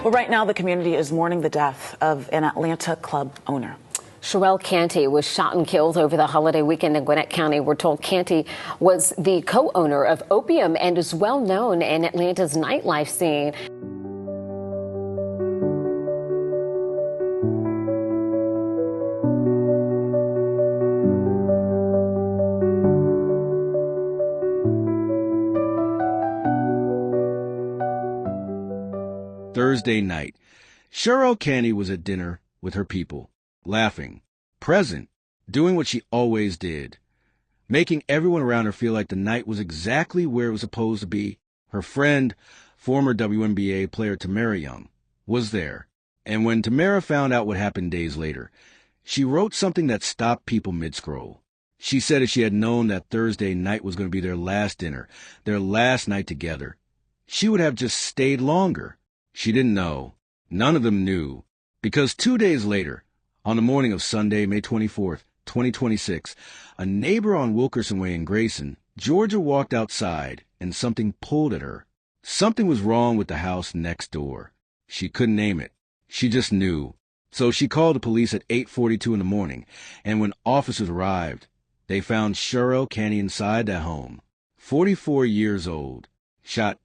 Well, right now, the community is mourning the death of an Atlanta club owner. Sharell Canty was shot and killed over the holiday weekend in Gwinnett County. We're told Canty was the co-owner of Opium and is well known in Atlanta's nightlife scene. Thursday night, Sharell Canty was at dinner with her people, laughing, present, doing what she always did, making everyone around her feel like the night was exactly where it was supposed to be. Her friend, former WNBA player Tamara Young, was there, and when Tamara found out what happened days later, she wrote something that stopped people mid-scroll. She said if she had known that Thursday night was going to be their last dinner, their last night together, she would have just stayed longer. She didn't know. None of them knew. Because 2 days later, on the morning of Sunday, May 24th, 2026, a neighbor on Wilkerson Way in Grayson, Georgia walked outside and something pulled at her. Something was wrong with the house next door. She couldn't name it. She just knew. So she called the police at 8:42 in the morning, and when officers arrived, they found Sharell Canty inside that home, 44 years old, shot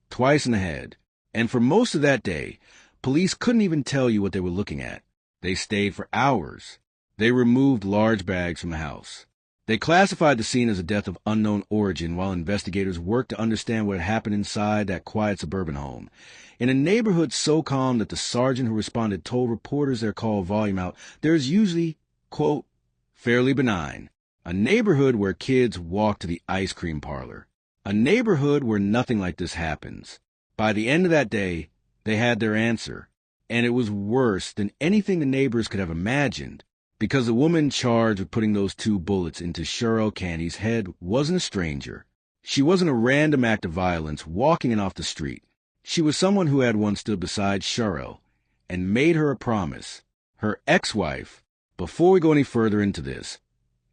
twice in the head. And for most of that day, police couldn't even tell you what they were looking at. They stayed for hours. They removed large bags from the house. They classified the scene as a death of unknown origin while investigators worked to understand what had happened inside that quiet suburban home. In a neighborhood so calm that the sergeant who responded told reporters their call volume out, there is usually, quote, fairly benign. A neighborhood where kids walk to the ice cream parlor. A neighborhood where nothing like this happens. By the end of that day, they had their answer, and it was worse than anything the neighbors could have imagined, because the woman charged with putting those 2 bullets into Sharell Canty's head wasn't a stranger. She wasn't a random act of violence walking in off the street. She was someone who had once stood beside Sharell and made her a promise, her ex-wife. Before we go any further into this,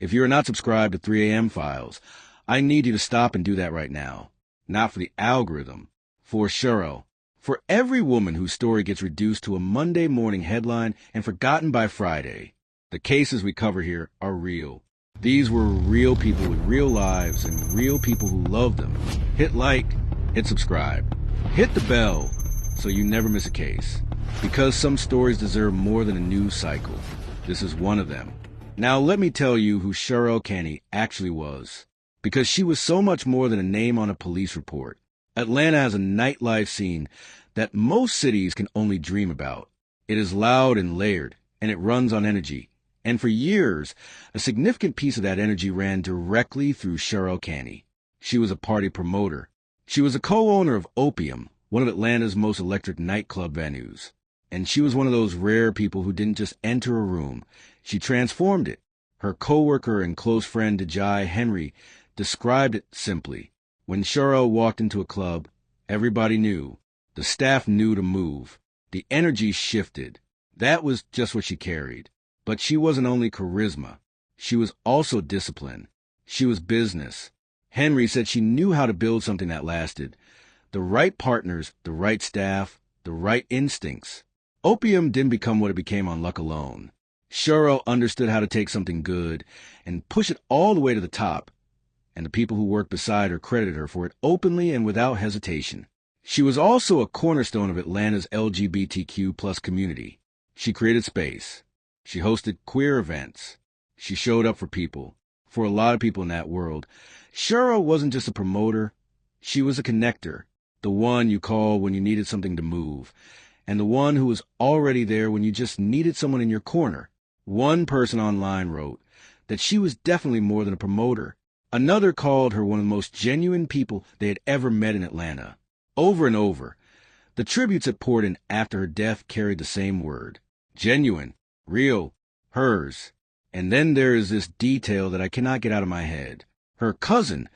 if you are not subscribed to 3 a.m. Files, I need you to stop and do that right now. Not for the algorithm. For Sharell, for every woman whose story gets reduced to a Monday morning headline and forgotten by Friday. The cases we cover here are real. These were real people with real lives and real people who loved them. Hit like, hit subscribe, hit the bell so you never miss a case. Because some stories deserve more than a news cycle. This is one of them. Now let me tell you who Sharell Canty actually was. Because she was so much more than a name on a police report. Atlanta has a nightlife scene that most cities can only dream about. It is loud and layered, and it runs on energy. And for years, a significant piece of that energy ran directly through Sharell Canty. She was a party promoter. She was a co-owner of Opium, one of Atlanta's most electric nightclub venues. And she was one of those rare people who didn't just enter a room. She transformed it. Her co-worker and close friend Dejai Henry described it simply. When Sharell walked into a club, everybody knew. The staff knew to move. The energy shifted. That was just what she carried. But she wasn't only charisma. She was also discipline. She was business. Henry said she knew how to build something that lasted. The right partners, the right staff, the right instincts. Opium didn't become what it became on luck alone. Sharell understood how to take something good and push it all the way to the top. And the people who worked beside her credited her for it openly and without hesitation. She was also a cornerstone of Atlanta's LGBTQ plus community. She created space. She hosted queer events. She showed up for people. For a lot of people in that world, Sharell wasn't just a promoter. She was a connector, the one you call when you needed something to move, and the one who was already there when you just needed someone in your corner. One person online wrote that she was definitely more than a promoter. Another called her one of the most genuine people they had ever met in Atlanta. Over and over, the tributes that poured in after her death carried the same word. Genuine, real, hers. And then there is this detail that I cannot get out of my head. Her cousin,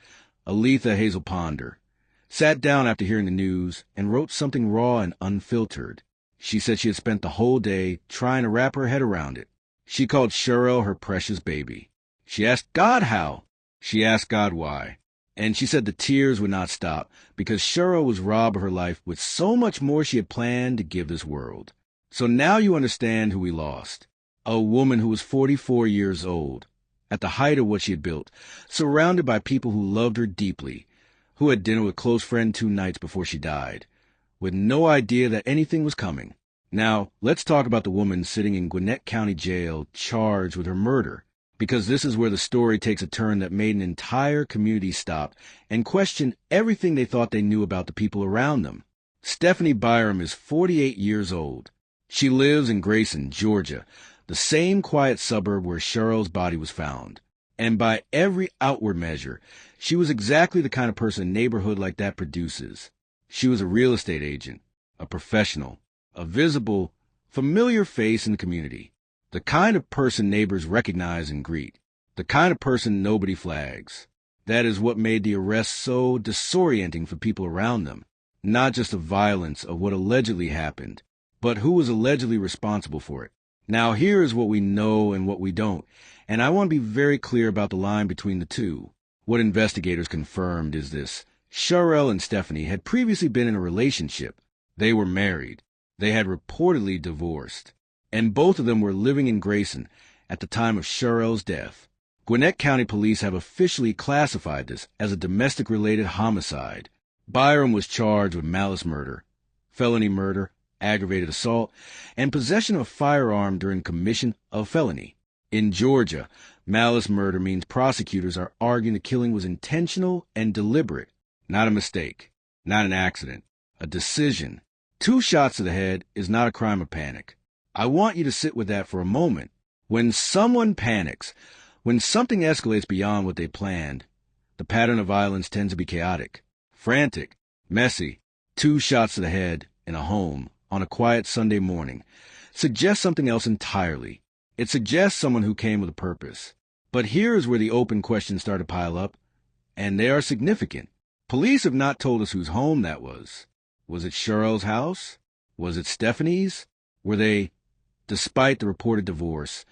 Aletha Hazel Ponder, sat down after hearing the news and wrote something raw and unfiltered. She said she had spent the whole day trying to wrap her head around it. She called Sharell her precious baby. She asked God how. She asked God why. And she said the tears would not stop because Sharell was robbed of her life with so much more she had planned to give this world. So now you understand who we lost. A woman who was 44 years old, at the height of what she had built, surrounded by people who loved her deeply, who had dinner with a close friend 2 nights before she died, with no idea that anything was coming. Now, let's talk about the woman sitting in Gwinnett County Jail charged with her murder, because this is where the story takes a turn that made an entire community stop and question everything they thought they knew about the people around them. Stephany Byrom is 48 years old. She lives in Grayson, Georgia, the same quiet suburb where Sharell's body was found. And by every outward measure, she was exactly the kind of person a neighborhood like that produces. She was a real estate agent, a professional, a visible, familiar face in the community, the kind of person neighbors recognize and greet, the kind of person nobody flags. That is what made the arrest so disorienting for people around them, not just the violence of what allegedly happened, but who was allegedly responsible for it. Now here is what we know and what we don't, and I want to be very clear about the line between the two. What investigators confirmed is this: Sharell and Stephany had previously been in a relationship. They were married. They had reportedly divorced, and both of them were living in Grayson at the time of Sharell's death. Gwinnett County Police have officially classified this as a domestic-related homicide. Byrom was charged with malice murder, felony murder, aggravated assault, and possession of a firearm during commission of felony. In Georgia, malice murder means prosecutors are arguing the killing was intentional and deliberate, not a mistake, not an accident, a decision. 2 shots to the head is not a crime of panic. I want you to sit with that for a moment. When someone panics, when something escalates beyond what they planned, the pattern of violence tends to be chaotic, frantic, messy. 2 shots to the head in a home on a quiet Sunday morning suggests something else entirely. It suggests someone who came with a purpose. But here is where the open questions start to pile up, and they are significant. Police have not told us whose home that was. Was it Sharell's house? Was it Stephany's? Were they, despite the reported divorce,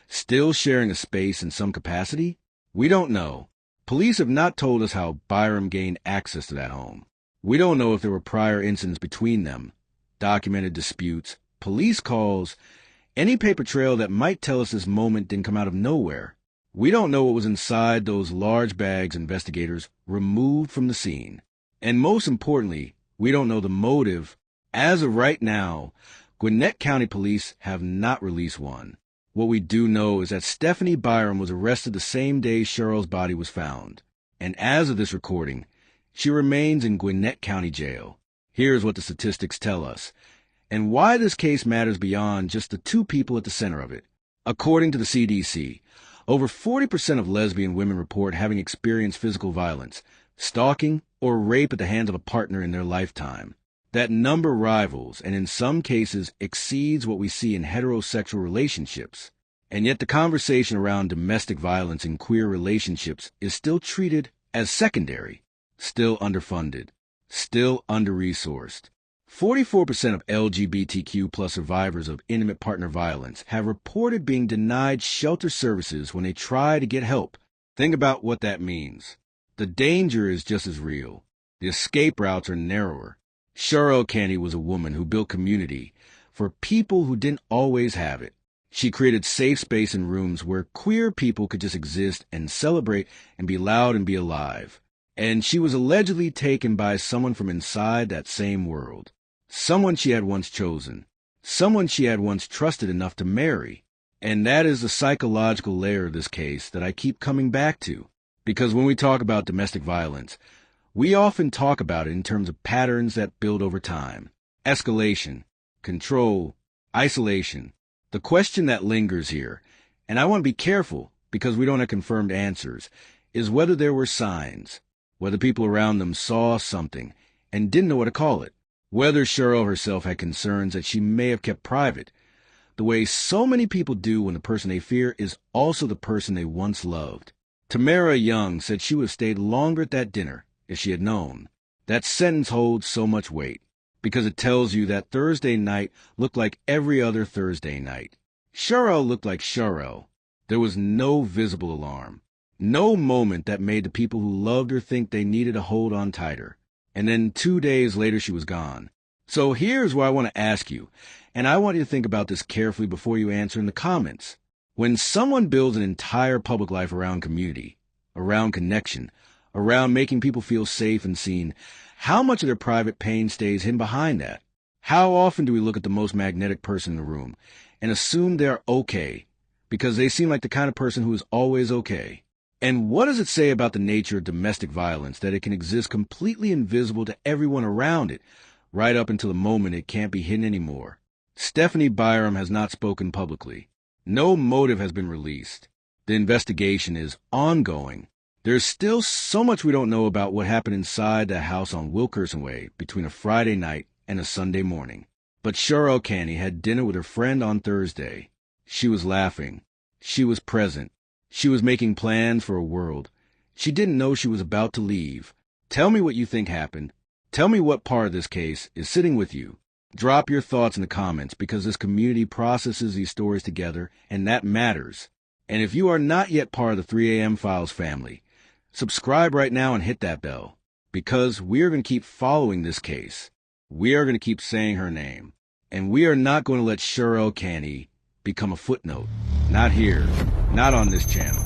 still sharing a space in some capacity? We don't know. Police have not told us how Byrom gained access to that home. We don't know if there were prior incidents between them, documented disputes, police calls, any paper trail that might tell us this moment didn't come out of nowhere. We don't know what was inside those large bags investigators removed from the scene. And most importantly, we don't know the motive. As of right now, Gwinnett County Police have not released one. What we do know is that Stephany Byrom was arrested the same day Sharell's body was found. And as of this recording, she remains in Gwinnett County Jail. Here's what the statistics tell us, and why this case matters beyond just the 2 people at the center of it. According to the CDC, over 40% of lesbian women report having experienced physical violence, stalking, or rape at the hands of a partner in their lifetime. That number rivals, and in some cases exceeds what we see in heterosexual relationships. And yet the conversation around domestic violence in queer relationships is still treated as secondary, still underfunded, still under-resourced. 44% of LGBTQ plus survivors of intimate partner violence have reported being denied shelter services when they try to get help. Think about what that means. The danger is just as real. The escape routes are narrower. Sharell Canty was a woman who built community for people who didn't always have it. She created safe space in rooms where queer people could just exist and celebrate and be loud and be alive. And she was allegedly taken by someone from inside that same world. Someone she had once chosen. Someone she had once trusted enough to marry. And that is the psychological layer of this case that I keep coming back to. Because when we talk about domestic violence, we often talk about it in terms of patterns that build over time. Escalation, control, isolation. The question that lingers here, and I want to be careful because we don't have confirmed answers, is whether there were signs, whether people around them saw something and didn't know what to call it, whether Sharell herself had concerns that she may have kept private, the way so many people do when the person they fear is also the person they once loved. Tamara Young said she would have stayed longer at that dinner if she had known. That sentence holds so much weight because it tells you that Thursday night looked like every other Thursday night. Sharell looked like Sharell. There was no visible alarm, No moment that made the people who loved her think they needed to hold on tighter. And then 2 days later, she was gone. So here's where I want to ask you, and I want you to think about this carefully before you answer in the comments. When someone builds an entire public life around community, around connection, around making people feel safe and seen, how much of their private pain stays hidden behind that? How often do we look at the most magnetic person in the room and assume they're okay because they seem like the kind of person who is always okay? And what does it say about the nature of domestic violence that it can exist completely invisible to everyone around it, right up until the moment it can't be hidden anymore? Stephany Byrom has not spoken publicly. No motive has been released. The investigation is ongoing. There's still so much we don't know about what happened inside the house on Wilkerson Way between a Friday night and a Sunday morning. But Sharell Canty had dinner with her friend on Thursday. She was laughing. She was present. She was making plans for a world she didn't know she was about to leave. Tell me what you think happened. Tell me what part of this case is sitting with you. Drop your thoughts in the comments because this community processes these stories together, and that matters. And if you are not yet part of the 3 a.m. Files family, subscribe right now and hit that bell, because we are going to keep following this case. We are going to keep saying her name, and we are not going to let Sharell Canty become a footnote. Not here, not on this channel.